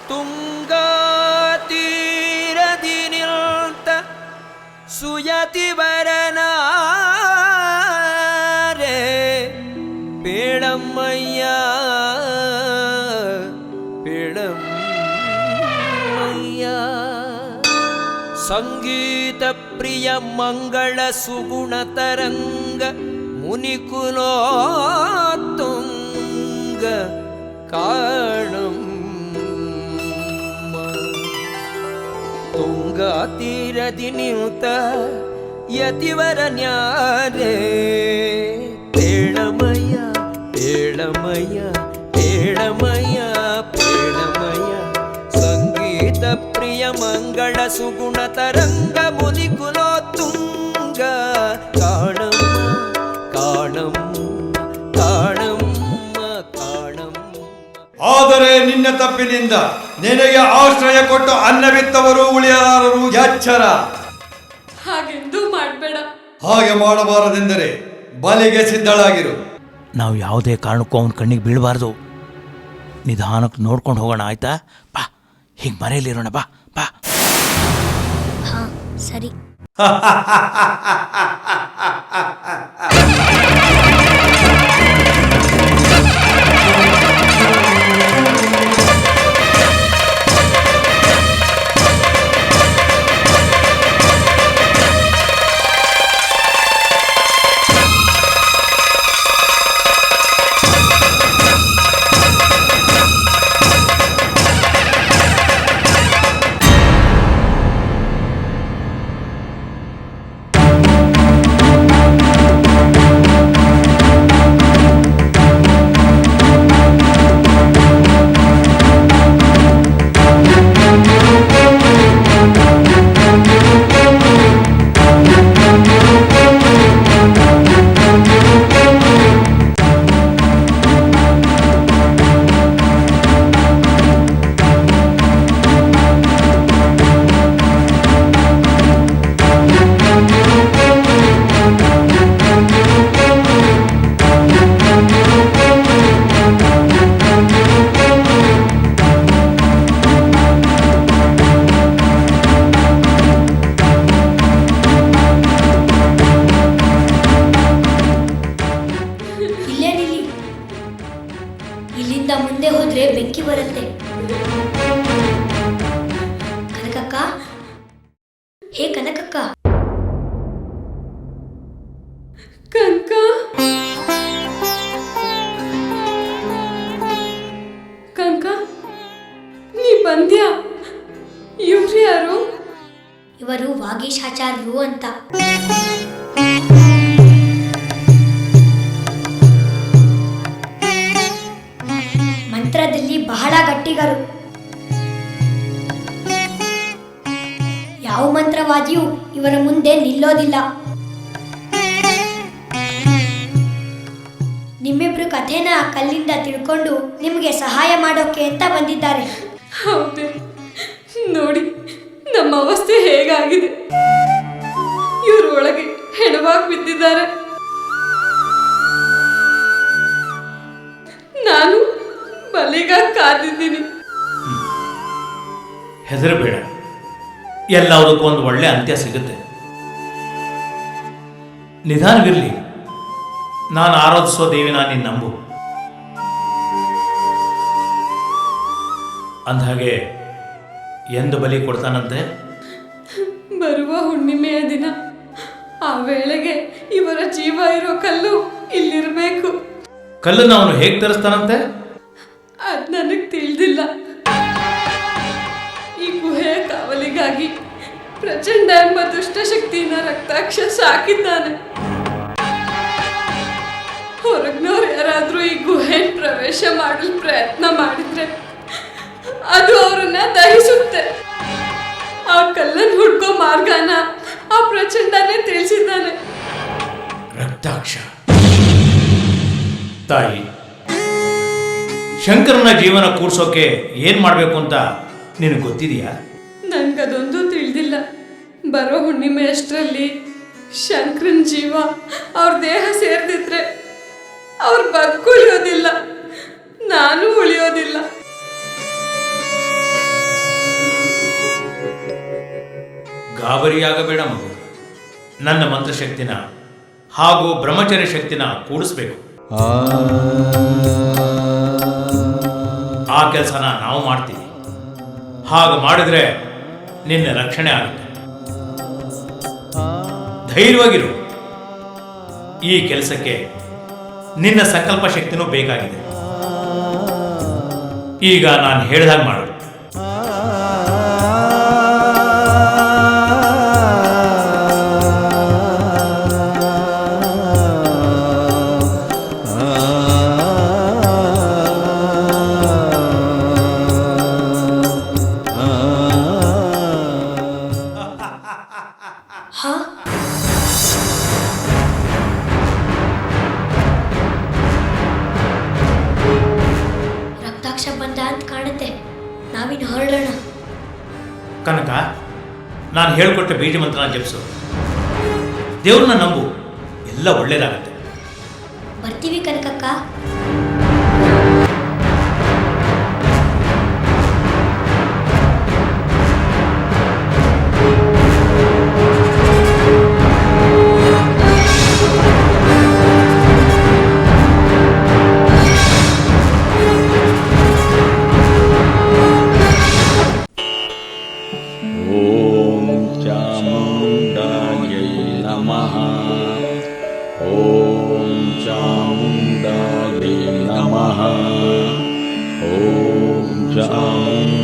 ತುಂಗಾತೀರದಿ ನಿಲ್ತ ಸುಯತಿವರನಾರೆ ಪೇಳಮ್ಮಯ್ಯ ಪೇಳಮ್ಮಯ್ಯ. ಸಂಗೀತ ಪ್ರಿಯ ಮಂಗಳ ಸುಗುಣ ತರಂಗ ಮುನಿಕುಲೋತ್ತುಂಗ ಕಾಣಮ್ಮ. ತುಂಗಾ ತೀರದಿ ನಿಂತ ಯತಿವರನ್ಯಾರೆ ಪೇಳಮಯ್ಯ ಪೇಳಮಯ್ಯ ಪೇಳಮಯ್ಯ ಪೇಳಮಯ್ಯ. ಸಂಗೀತ ಪ್ರಿಯ ಮಂಗಳ ಸುಗುಣ ತರಂಗ ಮುನಿಕುಲೋತ್ತುಂಗ ಕಾಣಮ್ಮ ಕಾಣಮ್ಮ ಕಾಣಮ್ಮ ಕಾಣಮ್ಮ. ಆದರೆ ನಿನ್ನ ತಪ್ಪಿನಿಂದ ನಿನಗೆ ಆಶ್ರಯ ಕೊಟ್ಟು ಅನ್ನವಿತ್ತವರು ಉಳಿಯಲಾರರು, ಎಚ್ಚರ. ಹಾಗೆಂದೂ ಮಾಡಬೇಡ. ಹಾಗೆ ಮಾಡಬಾರದೆಂದರೆ ಬಲಿಗೆ ಸಿದ್ಧಳಾಗಿರು. ನಾವು ಯಾವುದೇ ಕಾರಣಕ್ಕೂ ಅವನ ಕಣ್ಣಿಗೆ ಬೀಳಬಾರ್ದು. ನಿಧಾನಕ್ಕೆ ನೋಡ್ಕೊಂಡು ಹೋಗೋಣ, ಆಯ್ತಾ? ಬಾ, ಹೀಗೆ ಮನೆಯಲ್ಲಿರೋಣ. ಬಾ ಬಾ. ಹಾಂ ಸರಿ. ಇಲ್ಲಿಂದ ಮುಂದೆ ಹೋದ್ರೆ ಬೆಂಕಿ ಬರುತ್ತೆ. ಕನಕಕ್ಕ, ಹೇ ಕನಕಕ್ಕ. ಕನಕ, ಕನಕ, ನೀ ಬಂದ್ಯಾ? ಇವ್ರು ಯಾರು? ಇವರು ವಾಗೀಶಾಚಾರ್ಯರು ಅಂತ. ಮಂತ್ರದಲ್ಲಿ ಬಹಳ ಗಟ್ಟಿಗರು. ಯಾವ ಮಂತ್ರವಾದಿಯೂ ಇವರ ಮುಂದೆ ನಿಲ್ಲೋದಿಲ್ಲ. ನಿಮ್ಮಿಬ್ರು ಕಥೆನ ಕಲ್ಲಿಂದ ತಿಳ್ಕೊಂಡು ನಿಮಗೆ ಸಹಾಯ ಮಾಡೋಕೆ ಅಂತ ಬಂದಿದ್ದಾರೆ. ಹೌದೇ? ನೋಡಿ ನಮ್ಮ ಅವಸ್ಥೆ ಹೇಗಾಗಿದೆ. ಇವ್ರ ಒಳಗೆ ಹೆಣವಾಗಿ ಬಿದ್ದಿದ್ದಾರೆ. ನಾನು ಬಲಿಗಾಗಿ ಕಾದಿದ್ದೀನಿ. ಹೆದರಬೇಡ, ಎಲ್ಲದಕ್ಕೂ ಒಂದು ಒಳ್ಳೆ ಅಂತ್ಯ ಸಿಗುತ್ತೆ. ನಿಧಾನವಿರಲಿ. ನಾನು ಆರಾಧಿಸೋ ದೇವಿನ ನೀನು ನಂಬು. ಅಂದಹಾಗೆ ಎಂದು ಬಲಿ ಕೊಡ್ತಾನಂತೆ? ಬರುವ ಹುಣ್ಣಿಮೆಯ ದಿನ. ಆ ವೇಳೆಗೆ ಇವರ ಜೀವ ಇರೋ ಕಲ್ಲು ಇಲ್ಲಿರಬೇಕು. ಕಲ್ಲನ್ನು ಅವನು ಹೇಗೆ ತರಿಸ್ತಾನಂತೆ? ಅದು ನನಗೆ ತಿಳಿದಿಲ್ಲ. ಈ ಗುಹೆಯ ಕಾವಲಿಗಾಗಿ ಪ್ರಚಂಡ ಎಂಬ ದುಷ್ಟಶಕ್ತಿನ ರಕ್ತಾಕ್ಷಸ ಹಾಕಿದ್ದಾನೆ. ಹೊರಗ್ನವ್ರು ಯಾರಾದ್ರೂ ಈ ಗುಹೆ ಪ್ರವೇಶ ಮಾಡಲು ಪ್ರಯತ್ನ ಮಾಡಿದ್ರೆ ಅದು ಅವರನ್ನ ದಹಿಸುತ್ತೆ. ಆ ಕಲ್ಲನ್ನು ಹುಡ್ಕೋ ಮಾರ್ಗನ ಆ ಪ್ರಚಂಡನೇ ತಿಳಿಸಿದ್ದಾನೆ. ರಕ್ತಾಕ್ಷ ತಾಯಿ, ಶಂಕರನ ಜೀವನ ಕೂಡ್ಸೋಕೆ ಏನ್ ಮಾಡ್ಬೇಕು ಅಂತ ನಿನಗೆ ಗೊತ್ತಿದೆಯಾ? ನನ್ಗದೊಂದು ತಿಳಿದಿಲ್ಲ. ಬರೋ ಹುಣ್ಣಿಮೆ ಅಷ್ಟರಲ್ಲಿ ಶಂಕರನ ಜೀವ ಅವ್ರ ದೇಹ ಸೇರ್ದಿದ್ರೆ ಅವ್ರ ಬದುಕುಳಿಯೋದಿಲ್ಲ, ನಾನು ಉಳಿಯೋದಿಲ್ಲ. ಗಾಬರಿಯಾಗಬೇಡ ಮಗು. ನನ್ನ ಮಂತ್ರಶಕ್ತಿನ ಹಾಗೂ ಬ್ರಹ್ಮಚರ್ಯ ಶಕ್ತಿನ ಕೂಡಿಸ್ಬೇಕು. ಆ ಕೆಲಸನ ನಾವು ಮಾಡ್ತೀವಿ. ಹಾಗೆ ಮಾಡಿದ್ರೆ ನಿನ್ನ ರಕ್ಷಣೆ ಆಗುತ್ತೆ. ಧೈರ್ಯವಾಗಿರು. ಈ ಕೆಲಸಕ್ಕೆ ನಿನ್ನ ಸಂಕಲ್ಪ ಶಕ್ತಿನೂ ಬೇಕಾಗಿದೆ. ಈಗ ನಾನು ಹೇಳಿದಾಗ ಮಾಡು. ಹಾ ರಕ್ತಾಕ್ಷ ಬಂದ ಅಂತ ಕಾಣುತ್ತೆ. ನಾವಿನ್ನು ಹೊರಡೋಣ. ಕನಕ, ನಾನು ಹೇಳ್ಕೊಟ್ಟ ಬೀಜ ಮಂತ್ರನ ಜಪಿಸು. ದೇವ್ರನ್ನ ನಂಬು, ಎಲ್ಲ ಒಳ್ಳೇದಾಗತ್ತೆ. ಬರ್ತೀವಿ ಕನಕಕ್ಕ. ಓಂ ಚಾಮುಂಡಾಯೈ ನಮಃ. ಓಂ ಚಾಮುಂಡಾಯೈ ನಮಃ. ಓಂ ಚಾಮುಂಡಾಯೈ